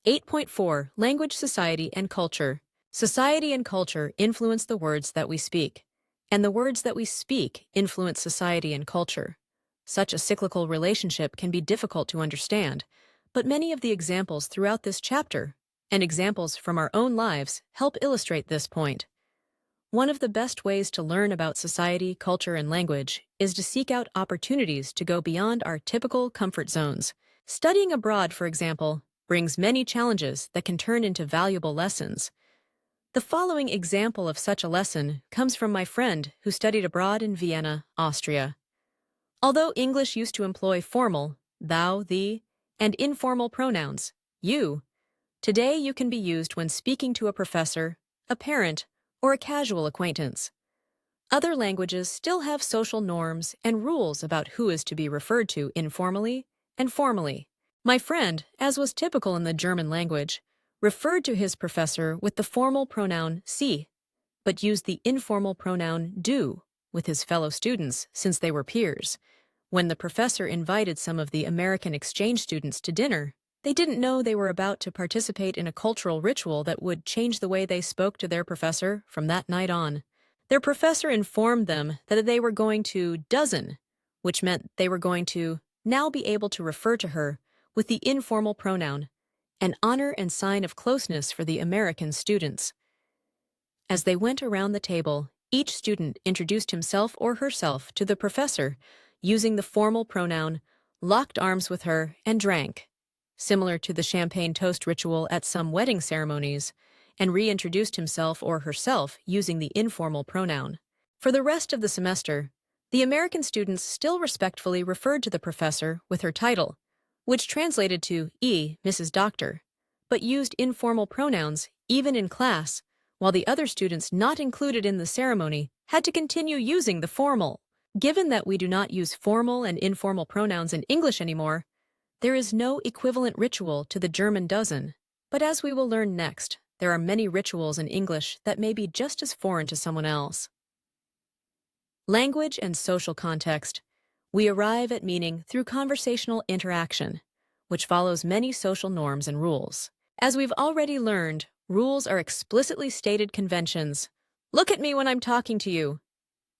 8.4 Language, Society, and Culture. Society and culture influence the words that we speak, and the words that we speak influence society and culture. Such a cyclical relationship can be difficult to understand, but many of the examples throughout this chapter, and examples from our own lives, help illustrate this point. One of the best ways to learn about society, culture, and language is to seek out opportunities to go beyond our typical comfort zones. Studying abroad, for example, brings many challenges that can turn into valuable lessons. The following example of such a lesson comes from my friend who studied abroad in Vienna, Austria. Although English used to employ formal, thou, thee, and informal pronouns, you, today you can be used when speaking to a professor, a parent, or a casual acquaintance. Other languages still have social norms and rules about who is to be referred to informally and formally. My friend, as was typical in the German language, referred to his professor with the formal pronoun sie, but used the informal pronoun du with his fellow students since they were peers. When the professor invited some of the American exchange students to dinner, they didn't know they were about to participate in a cultural ritual that would change the way they spoke to their professor from that night on. Their professor informed them that they were going to dozen, which meant they were going to now be able to refer to her with the informal pronoun, an honor and sign of closeness for the American students. As they went around the table, each student introduced himself or herself to the professor using the formal pronoun, locked arms with her, and drank, similar to the champagne toast ritual at some wedding ceremonies, and reintroduced himself or herself using the informal pronoun. For the rest of the semester, the American students still respectfully referred to the professor with her title, which translated to Mrs. Doctor, but used informal pronouns even in class, while the other students not included in the ceremony had to continue using the formal. Given that we do not use formal and informal pronouns in English anymore, there is no equivalent ritual to the German dozen, but as we will learn next, there are many rituals in English that may be just as foreign to someone else. Language and social context. We arrive at meaning through conversational interaction, which follows many social norms and rules. As we've already learned, rules are explicitly stated conventions. Look at me when I'm talking to you.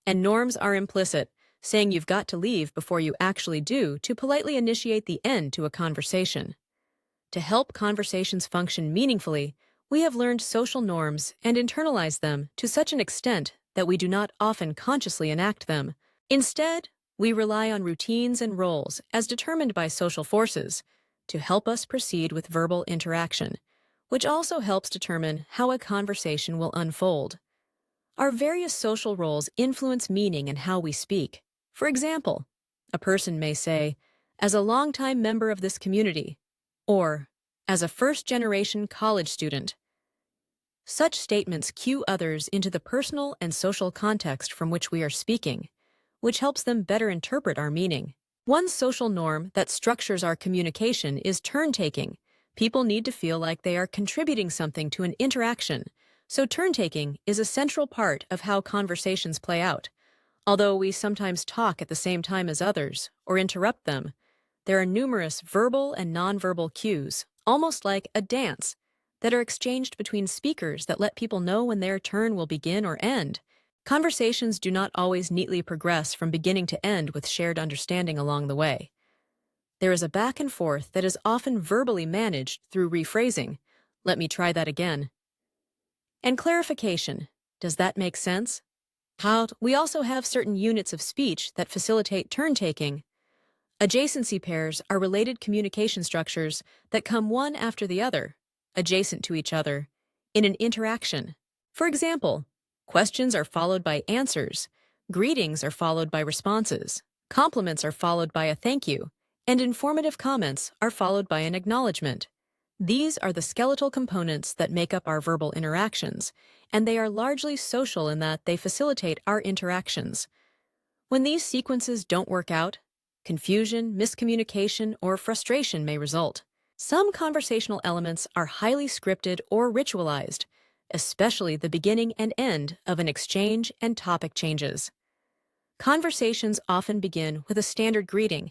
And norms are implicit, saying you've got to leave before you actually do to politely initiate the end to a conversation. To help conversations function meaningfully, we have learned social norms and internalized them to such an extent that we do not often consciously enact them. Instead, we rely on routines and roles as determined by social forces to help us proceed with verbal interaction, which also helps determine how a conversation will unfold. Our various social roles influence meaning and how we speak. For example, a person may say, as a longtime member of this community, or as a first-generation college student. Such statements cue others into the personal and social context from which we are speaking, which helps them better interpret our meaning. One social norm that structures our communication is turn-taking. People need to feel like they are contributing something to an interaction, so turn-taking is a central part of how conversations play out. Although we sometimes talk at the same time as others, or interrupt them, there are numerous verbal and nonverbal cues, almost like a dance, that are exchanged between speakers that let people know when their turn will begin or end. Conversations do not always neatly progress from beginning to end with shared understanding along the way. There is a back and forth that is often verbally managed through rephrasing. Let me try that again. And clarification. Does that make sense? We also have certain units of speech that facilitate turn-taking. Adjacency pairs are related communication structures that come one after the other, adjacent to each other, in an interaction. For example, questions are followed by answers, greetings are followed by responses, compliments are followed by a thank you, and informative comments are followed by an acknowledgement. These are the skeletal components that make up our verbal interactions, and they are largely social in that they facilitate our interactions. When these sequences don't work out, confusion, miscommunication, or frustration may result. Some conversational elements are highly scripted or ritualized, especially the beginning and end of an exchange and topic changes. Conversations often begin with a standard greeting,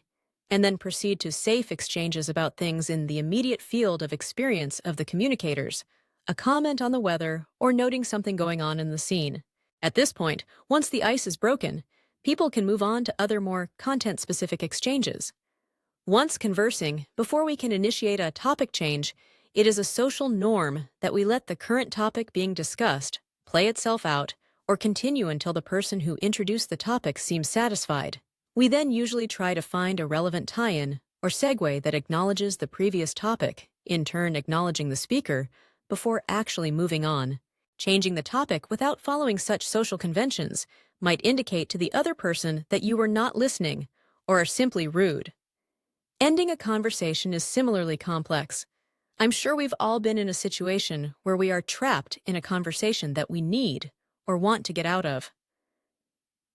and then proceed to safe exchanges about things in the immediate field of experience of the communicators, a comment on the weather, or noting something going on in the scene. At this point, once the ice is broken, people can move on to other more content-specific exchanges. Once conversing, before we can initiate a topic change, it is a social norm that we let the current topic being discussed play itself out or continue until the person who introduced the topic seems satisfied. We then usually try to find a relevant tie-in or segue that acknowledges the previous topic, in turn acknowledging the speaker, before actually moving on. Changing the topic without following such social conventions might indicate to the other person that you were not listening or are simply rude. Ending a conversation is similarly complex. I'm sure we've all been in a situation where we are trapped in a conversation that we need or want to get out of.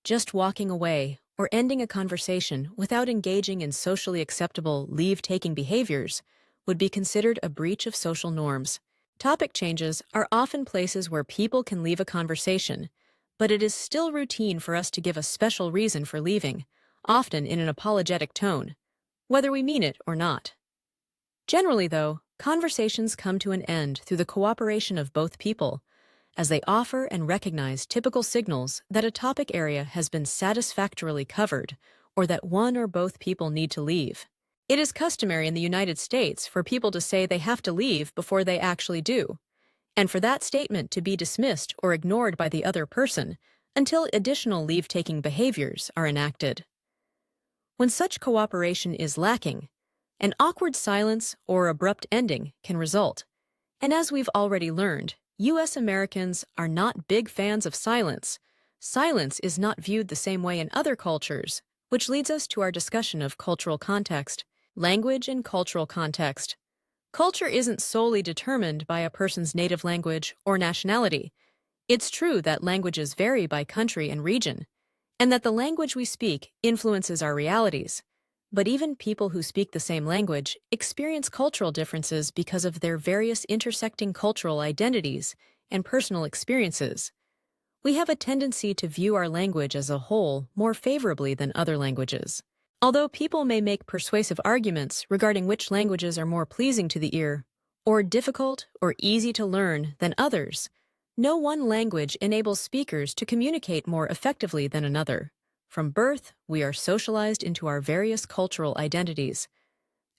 Just walking away or ending a conversation without engaging in socially acceptable leave-taking behaviors would be considered a breach of social norms. Topic changes are often places where people can leave a conversation, but it is still routine for us to give a special reason for leaving, often in an apologetic tone, whether we mean it or not. Generally, though, conversations come to an end through the cooperation of both people, as they offer and recognize typical signals that a topic area has been satisfactorily covered or that one or both people need to leave. It is customary in the United States for people to say they have to leave before they actually do, and for that statement to be dismissed or ignored by the other person until additional leave-taking behaviors are enacted. When such cooperation is lacking, an awkward silence or abrupt ending can result. And as we've already learned, U.S. Americans are not big fans of silence. Silence is not viewed the same way in other cultures, which leads us to our discussion of cultural context. Language and cultural context. Culture isn't solely determined by a person's native language or nationality. It's true that languages vary by country and region, and that the language we speak influences our realities. But even people who speak the same language experience cultural differences because of their various intersecting cultural identities and personal experiences. We have a tendency to view our language as a whole more favorably than other languages. Although people may make persuasive arguments regarding which languages are more pleasing to the ear, or difficult or easy to learn than others, no one language enables speakers to communicate more effectively than another. From birth, we are socialized into our various cultural identities.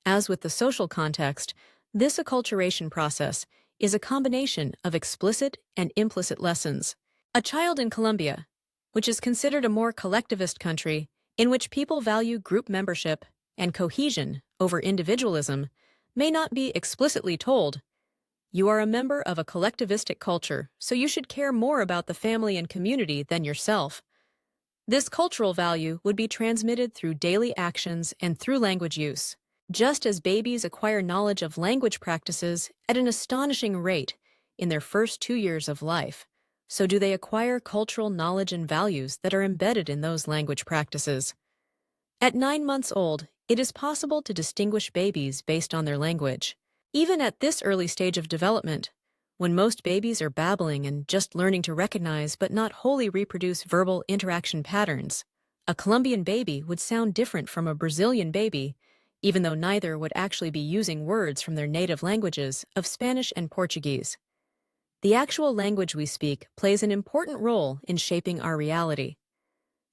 As with the social context, this acculturation process is a combination of explicit and implicit lessons. A child in Colombia, which is considered a more collectivist country, in which people value group membership and cohesion over individualism, may not be explicitly told, "You are a member of a collectivistic culture, so you should care more about the family and community than yourself." This cultural value would be transmitted through daily actions and through language use. Just as babies acquire knowledge of language practices at an astonishing rate in their first 2 years of life, so do they acquire cultural knowledge and values that are embedded in those language practices. At 9 months old, it is possible to distinguish babies based on their language. Even at this early stage of development, when most babies are babbling and just learning to recognize but not wholly reproduce verbal interaction patterns, a Colombian baby would sound different from a Brazilian baby, even though neither would actually be using words from their native languages of Spanish and Portuguese. The actual language we speak plays an important role in shaping our reality.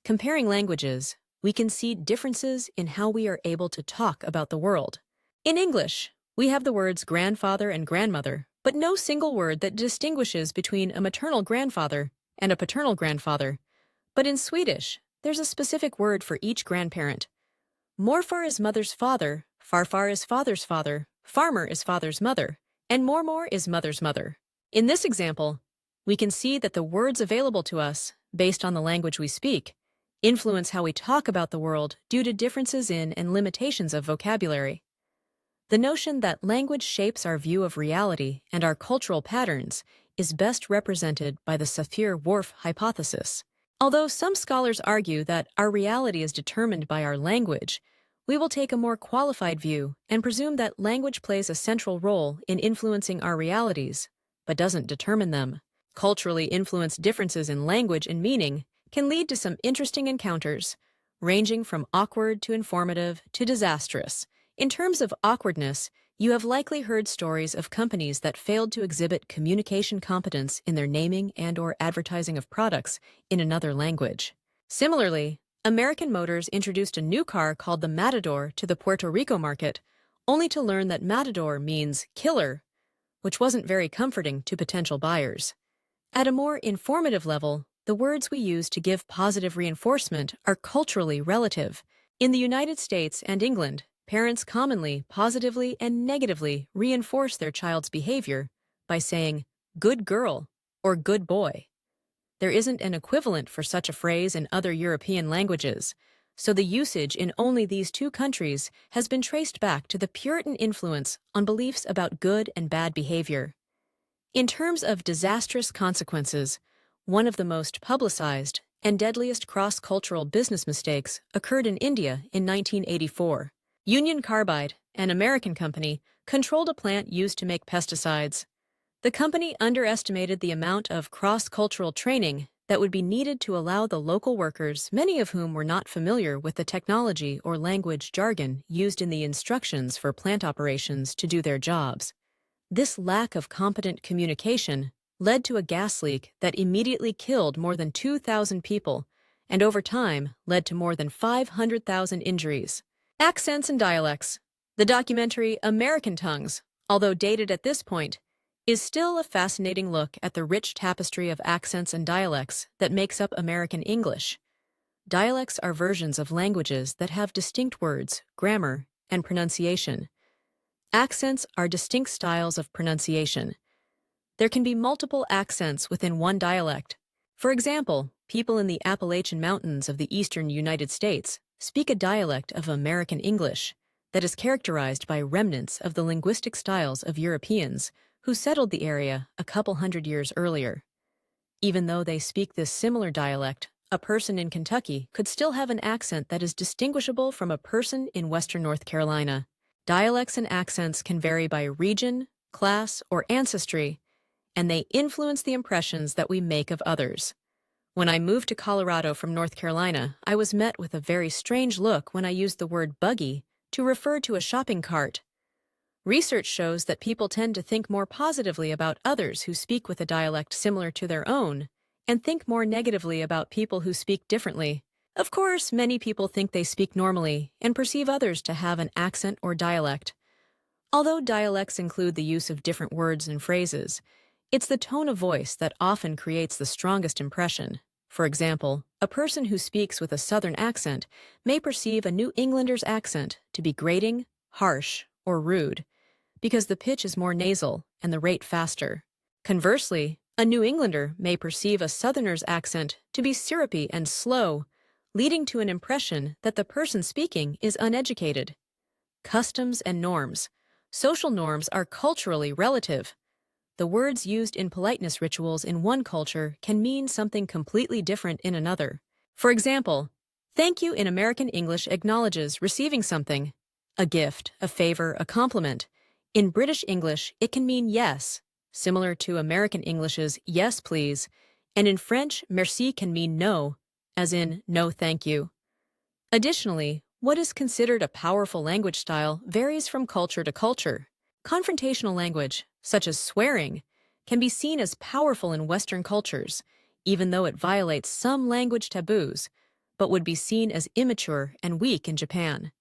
Comparing languages, we can see differences in how we are able to talk about the world. In English, we have the words grandfather and grandmother, but no single word that distinguishes between a maternal grandfather and a paternal grandfather. But in Swedish, there's a specific word for each grandparent. Morfar is mother's father, farfar is father's father, farmer is father's mother, and mormor is mother's mother. In this example, we can see that the words available to us, based on the language we speak, influence how we talk about the world due to differences in and limitations of vocabulary. The notion that language shapes our view of reality and our cultural patterns is best represented by the Sapir-Whorf hypothesis. Although some scholars argue that our reality is determined by our language, we will take a more qualified view and presume that language plays a central role in influencing our realities, but doesn't determine them. Culturally influenced differences in language and meaning can lead to some interesting encounters, ranging from awkward to informative to disastrous. In terms of awkwardness, you have likely heard stories of companies that failed to exhibit communication competence in their naming and/or advertising of products in another language. Similarly, American Motors introduced a new car called the Matador to the Puerto Rico market, only to learn that Matador means killer, which wasn't very comforting to potential buyers. At a more informative level, the words we use to give positive reinforcement are culturally relative. In the United States and England, parents commonly positively and negatively reinforce their child's behavior by saying, good girl or good boy. There isn't an equivalent for such a phrase in other European languages, so the usage in only these two countries has been traced back to the Puritan influence on beliefs about good and bad behavior. In terms of disastrous consequences, one of the most publicized and deadliest cross-cultural business mistakes occurred in India in 1984. Union Carbide, an American company, controlled a plant used to make pesticides. The company underestimated the amount of cross-cultural training that would be needed to allow the local workers, many of whom were not familiar with the technology or language jargon used in the instructions for plant operations, to do their jobs. This lack of competent communication led to a gas leak that immediately killed more than 2,000 people and over time led to more than 500,000 injuries. Accents and dialects. The documentary American Tongues, although dated at this point, is still a fascinating look at the rich tapestry of accents and dialects that makes up American English. Dialects are versions of languages that have distinct words, grammar, and pronunciation. Accents are distinct styles of pronunciation. There can be multiple accents within one dialect. For example, people in the Appalachian Mountains of the eastern United States speak a dialect of American English that is characterized by remnants of the linguistic styles of Europeans who settled the area a couple hundred years earlier. Even though they speak this similar dialect, a person in Kentucky could still have an accent that is distinguishable from a person in western North Carolina. Dialects and accents can vary by region, class, or ancestry, and they influence the impressions that we make of others. When I moved to Colorado from North Carolina, I was met with a very strange look when I used the word buggy to refer to a shopping cart. Research shows that people tend to think more positively about others who speak with a dialect similar to their own, and think more negatively about people who speak differently. Of course, many people think they speak normally and perceive others to have an accent or dialect. Although dialects include the use of different words and phrases, it's the tone of voice that often creates the strongest impression. For example, a person who speaks with a Southern accent may perceive a New Englander's accent to be grating, harsh, or rude, because the pitch is more nasal and the rate faster. Conversely, a New Englander may perceive a Southerner's accent to be syrupy and slow, leading to an impression that the person speaking is uneducated. Customs and norms. Social norms are culturally relative. The words used in politeness rituals in one culture can mean something completely different in another. For example, thank you in American English acknowledges receiving something, a gift, a favor, a compliment. In British English, it can mean yes, similar to American English's yes please, and in French, merci can mean no, as in no thank you. Additionally, what is considered a powerful language style varies from culture to culture. Confrontational language, such as swearing, can be seen as powerful in Western cultures, even though it violates some language taboos, but would be seen as immature and weak in Japan.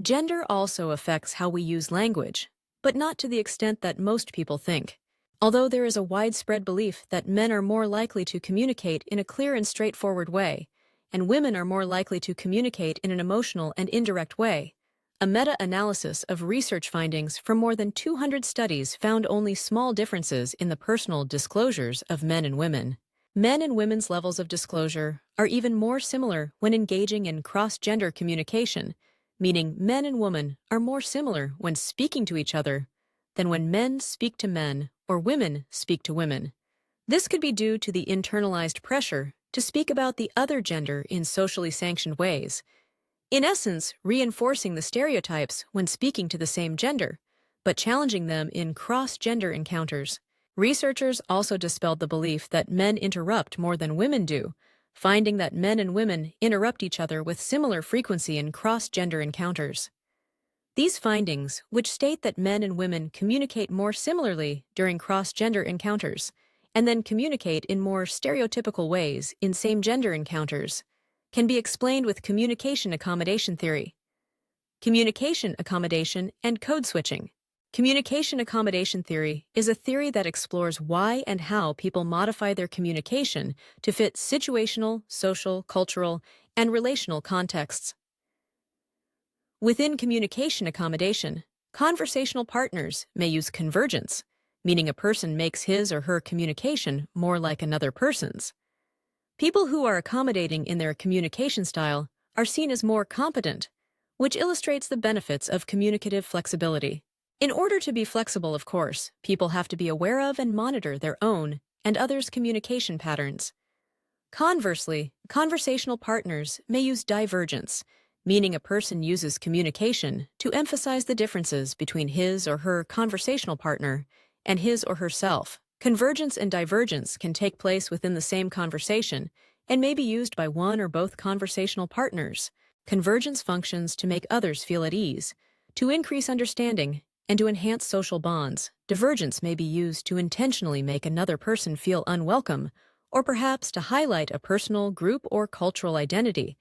Gender also affects how we use language, but not to the extent that most people think. Although there is a widespread belief that men are more likely to communicate in a clear and straightforward way, and women are more likely to communicate in an emotional and indirect way, a meta-analysis of research findings from more than 200 studies found only small differences in the personal disclosures of men and women. Men and women's levels of disclosure are even more similar when engaging in cross-gender communication, meaning men and women are more similar when speaking to each other than when men speak to men or women speak to women. This could be due to the internalized pressure to speak about the other gender in socially sanctioned ways, in essence, reinforcing the stereotypes when speaking to the same gender, but challenging them in cross-gender encounters. Researchers also dispelled the belief that men interrupt more than women do, finding that men and women interrupt each other with similar frequency in cross-gender encounters. These findings, which state that men and women communicate more similarly during cross-gender encounters, and then communicate in more stereotypical ways in same-gender encounters, can be explained with communication accommodation theory. Communication accommodation and code switching. Communication accommodation theory is a theory that explores why and how people modify their communication to fit situational, social, cultural, and relational contexts. Within communication accommodation, conversational partners may use convergence, meaning a person makes his or her communication more like another person's. People who are accommodating in their communication style are seen as more competent, which illustrates the benefits of communicative flexibility. In order to be flexible, of course, people have to be aware of and monitor their own and others' communication patterns. Conversely, conversational partners may use divergence, meaning a person uses communication to emphasize the differences between his or her conversational partner and his or herself. Convergence and divergence can take place within the same conversation and may be used by one or both conversational partners. Convergence functions to make others feel at ease, to increase understanding, and to enhance social bonds. Divergence may be used to intentionally make another person feel unwelcome, or perhaps to highlight a personal, group, or cultural identity.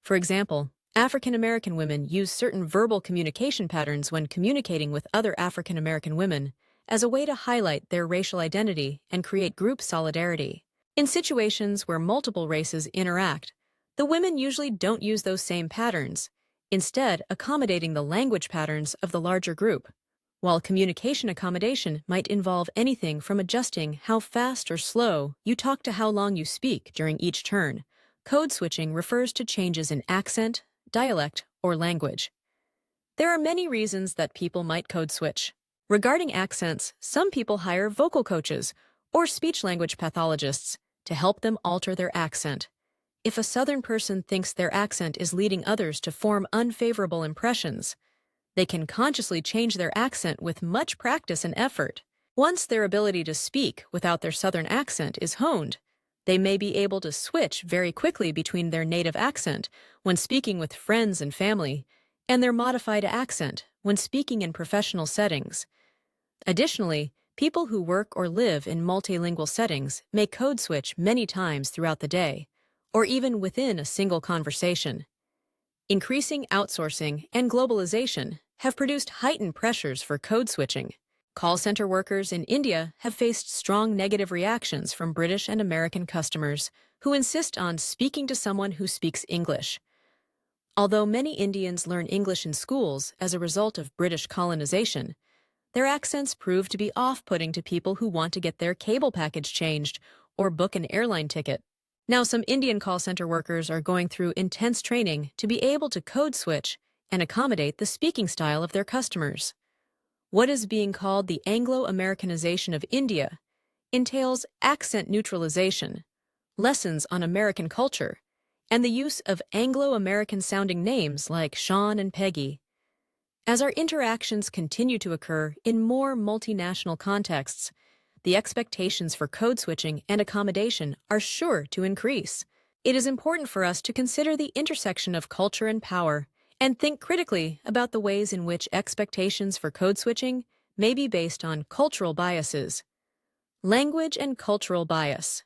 For example, African American women use certain verbal communication patterns when communicating with other African American women as a way to highlight their racial identity and create group solidarity. In situations where multiple races interact, the women usually don't use those same patterns, instead accommodating the language patterns of the larger group. While communication accommodation might involve anything from adjusting how fast or slow you talk to how long you speak during each turn, code switching refers to changes in accent, dialect, or language. There are many reasons that people might code switch. Regarding accents, some people hire vocal coaches or speech-language pathologists to help them alter their accent. If a Southern person thinks their accent is leading others to form unfavorable impressions, they can consciously change their accent with much practice and effort. Once their ability to speak without their Southern accent is honed, they may be able to switch very quickly between their native accent when speaking with friends and family and their modified accent when speaking in professional settings. Additionally, people who work or live in multilingual settings may code switch many times throughout the day, or even within a single conversation. Increasing outsourcing and globalization have produced heightened pressures for code switching. Call center workers in India have faced strong negative reactions from British and American customers who insist on speaking to someone who speaks English. Although many Indians learn English in schools as a result of British colonization, their accents prove to be off-putting to people who want to get their cable package changed or book an airline ticket. Now, some Indian call center workers are going through intense training to be able to code switch and accommodate the speaking style of their customers. What is being called the Anglo-Americanization of India entails accent neutralization, lessons on American culture, and the use of Anglo-American sounding names like Sean and Peggy. As our interactions continue to occur in more multinational contexts, the expectations for code switching and accommodation are sure to increase. It is important for us to consider the intersection of culture and power and think critically about the ways in which expectations for code switching may be based on cultural biases. Language and cultural bias.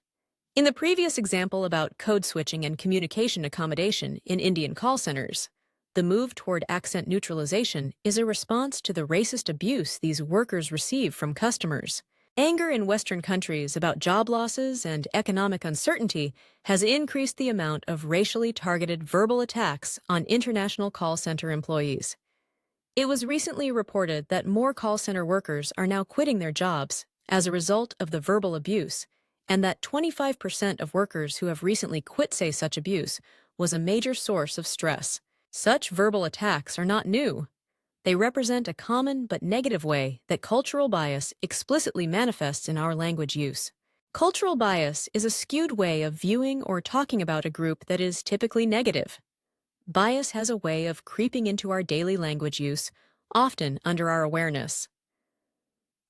In the previous example about code switching and communication accommodation in Indian call centers, the move toward accent neutralization is a response to the racist abuse these workers receive from customers. Anger in Western countries about job losses and economic uncertainty has increased the amount of racially targeted verbal attacks on international call center employees. It was recently reported that more call center workers are now quitting their jobs as a result of the verbal abuse, and that 25% of workers who have recently quit say such abuse was a major source of stress. Such verbal attacks are not new. They represent a common but negative way that cultural bias explicitly manifests in our language use. Cultural bias is a skewed way of viewing or talking about a group that is typically negative. Bias has a way of creeping into our daily language use, often under our awareness.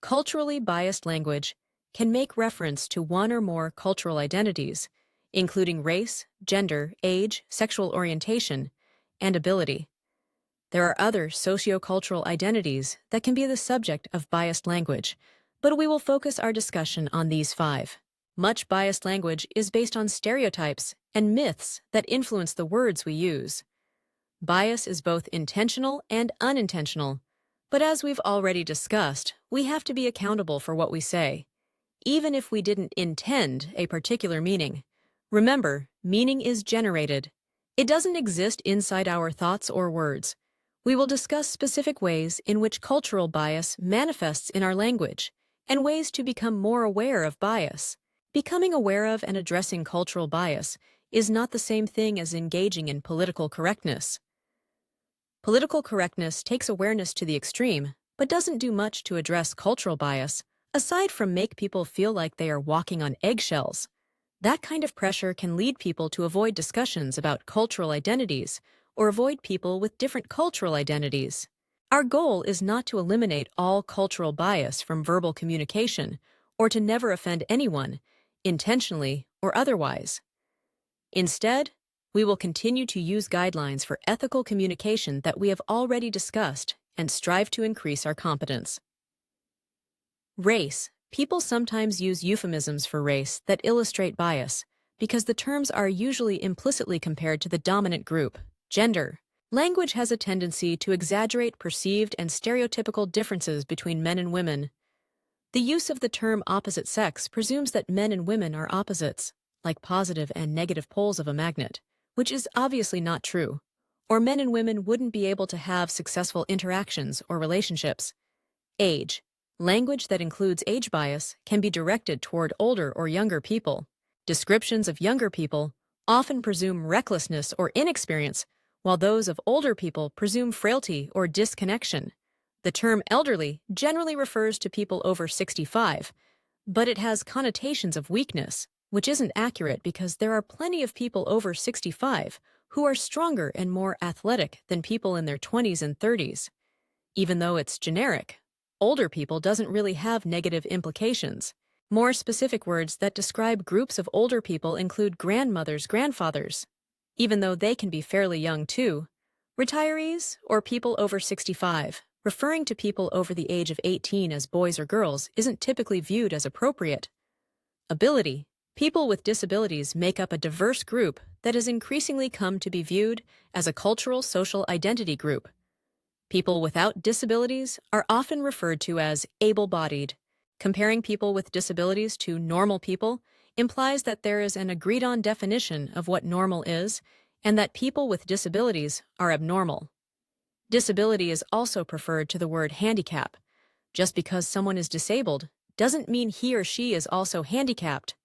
Culturally biased language can make reference to one or more cultural identities, including race, gender, age, sexual orientation, and ability. There are other sociocultural identities that can be the subject of biased language, but we will focus our discussion on these 5. Much biased language is based on stereotypes and myths that influence the words we use. Bias is both intentional and unintentional, but as we've already discussed, we have to be accountable for what we say, even if we didn't intend a particular meaning. Remember, meaning is generated. It doesn't exist inside our thoughts or words. We will discuss specific ways in which cultural bias manifests in our language and ways to become more aware of bias. Becoming aware of and addressing cultural bias is not the same thing as engaging in political correctness. Political correctness takes awareness to the extreme, but doesn't do much to address cultural bias, aside from make people feel like they are walking on eggshells. That kind of pressure can lead people to avoid discussions about cultural identities or avoid people with different cultural identities. Our goal is not to eliminate all cultural bias from verbal communication or to never offend anyone, intentionally or otherwise. Instead, we will continue to use guidelines for ethical communication that we have already discussed and strive to increase our competence. Race. People sometimes use euphemisms for race that illustrate bias because the terms are usually implicitly compared to the dominant group, gender. Language has a tendency to exaggerate perceived and stereotypical differences between men and women. The use of the term opposite sex presumes that men and women are opposites, like positive and negative poles of a magnet, which is obviously not true, or men and women wouldn't be able to have successful interactions or relationships. Age. Language that includes age bias can be directed toward older or younger people. Descriptions of younger people often presume recklessness or inexperience, while those of older people presume frailty or disconnection. The term elderly generally refers to people over 65, but it has connotations of weakness, which isn't accurate because there are plenty of people over 65 who are stronger and more athletic than people in their 20s and 30s. Even though it's generic, older people doesn't really have negative implications. More specific words that describe groups of older people include grandmothers, grandfathers, even though they can be fairly young too, retirees, or people over 65. Referring to people over the age of 18 as boys or girls isn't typically viewed as appropriate. Ability. People with disabilities make up a diverse group that has increasingly come to be viewed as a cultural social identity group. People without disabilities are often referred to as able-bodied. Comparing people with disabilities to normal people implies that there is an agreed-on definition of what normal is and that people with disabilities are abnormal. Disability is also preferred to the word handicap. Just because someone is disabled doesn't mean he or she is also handicapped.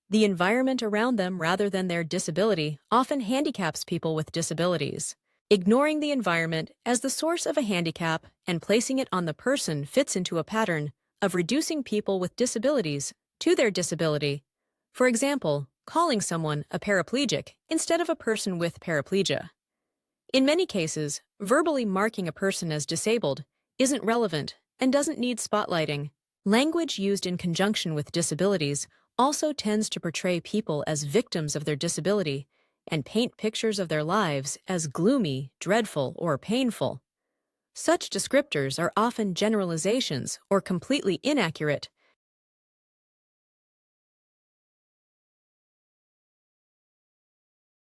The environment around them rather than their disability often handicaps people with disabilities. Ignoring the environment as the source of a handicap and placing it on the person fits into a pattern of reducing people with disabilities to their disability. For example, calling someone a paraplegic instead of a person with paraplegia. In many cases, verbally marking a person as disabled isn't relevant and doesn't need spotlighting. Language used in conjunction with disabilities also tends to portray people as victims of their disability and paint pictures of their lives as gloomy, dreadful, or painful. Such descriptors are often generalizations or completely inaccurate,